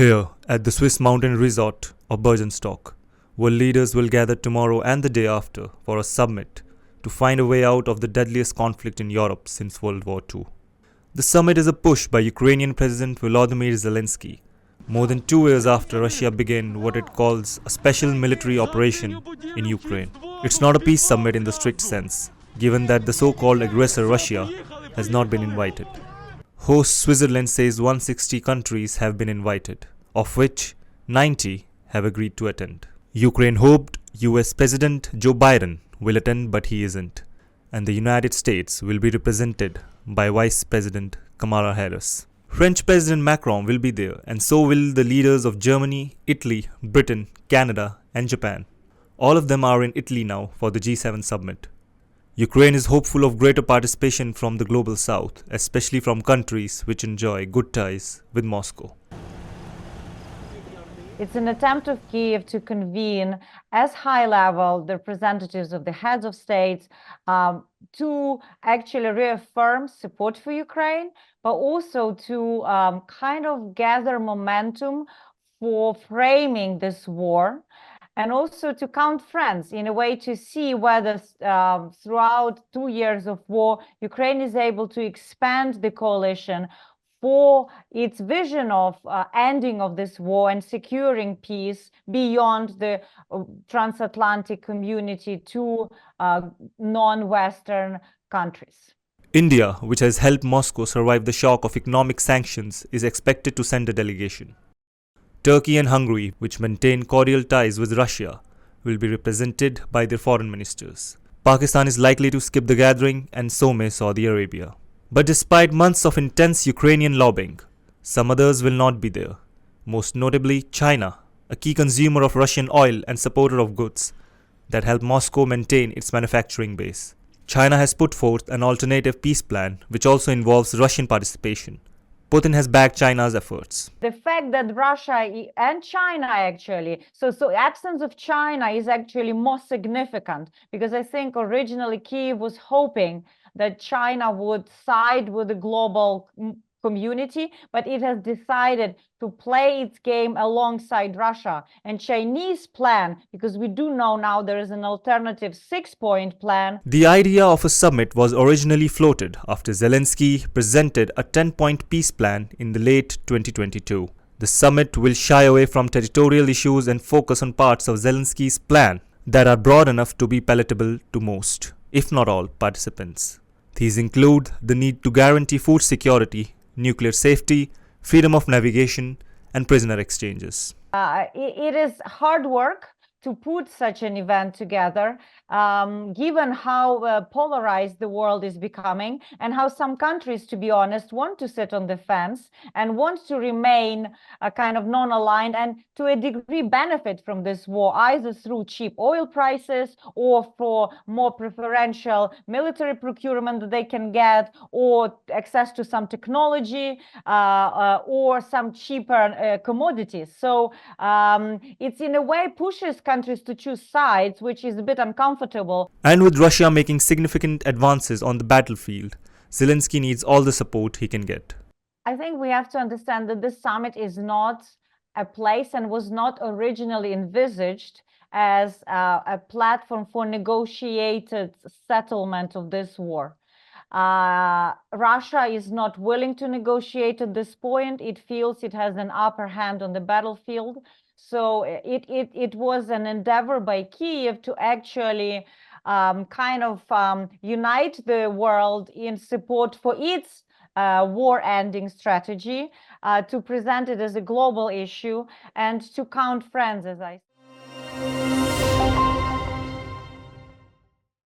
Here, at the Swiss mountain resort of Burgenstock, world leaders will gather tomorrow and the day after for a summit to find a way out of the deadliest conflict in Europe since World War II. The summit is a push by Ukrainian President Volodymyr Zelenskiy, more than 2 years after Russia began what it calls a special military operation in Ukraine. It's not a peace summit in the strict sense, given that the so-called aggressor Russia has not been invited. Host Switzerland says 160 countries have been invited, of which 90 have agreed to attend. Ukraine hoped US President Joe Biden will attend, but he isn't, and the United States will be represented by Vice President Kamala Harris. French President Macron will be there, and so will the leaders of Germany, Italy, Britain, Canada, and Japan. All of them are in Italy now for the G7 summit. Ukraine is hopeful of greater participation from the global south, especially from countries which enjoy good ties with Moscow. It's an attempt of Kyiv to convene as high-level the representatives of the heads of states to actually reaffirm support for Ukraine, but also to kind of gather momentum for framing this war, and also to count friends in a way to see whether throughout 2 years of war, Ukraine is able to expand the coalition for its vision of ending of this war and securing peace beyond the transatlantic community to non-Western countries. India, which has helped Moscow survive the shock of economic sanctions, is expected to send a delegation. Turkey and Hungary, which maintain cordial ties with Russia, will be represented by their foreign ministers. Pakistan is likely to skip the gathering, and so may Saudi Arabia. But despite months of intense Ukrainian lobbying, some others will not be there. Most notably, China, a key consumer of Russian oil and supporter of goods that help Moscow maintain its manufacturing base. China has put forth an alternative peace plan which also involves Russian participation. Putin has backed China's efforts. The fact that Russia and China actually, so absence of China is actually more significant, because I think originally Kyiv was hoping that China would side with the global community, but it has decided to play its game alongside Russia. And Chinese plan, because we do know now there is an alternative 6-point plan. The idea of a summit was originally floated after Zelensky presented a 10-point peace plan in the late 2022. The summit will shy away from territorial issues and focus on parts of Zelenskyy's plan that are broad enough to be palatable to most, if not all, participants. These include the need to guarantee food security, nuclear safety, freedom of navigation, and prisoner exchanges. It is hard work to put such an event together, given how polarized the world is becoming, and how some countries, to be honest, want to sit on the fence and want to remain kind of non-aligned and to a degree benefit from this war, either through cheap oil prices or for more preferential military procurement that they can get, or access to some technology or some cheaper commodities. So it's in a way pushes countries to choose sides, which is a bit uncomfortable. And with Russia making significant advances on the battlefield, Zelensky needs all the support he can get. I think we have to understand that this summit is not a place and was not originally envisaged as a platform for negotiated settlement of this war. Russia is not willing to negotiate at this point. It feels it has an upper hand on the battlefield. So it was an endeavor by Kyiv to actually unite the world in support for its war-ending strategy, to present it as a global issue, and to count friends, as I said.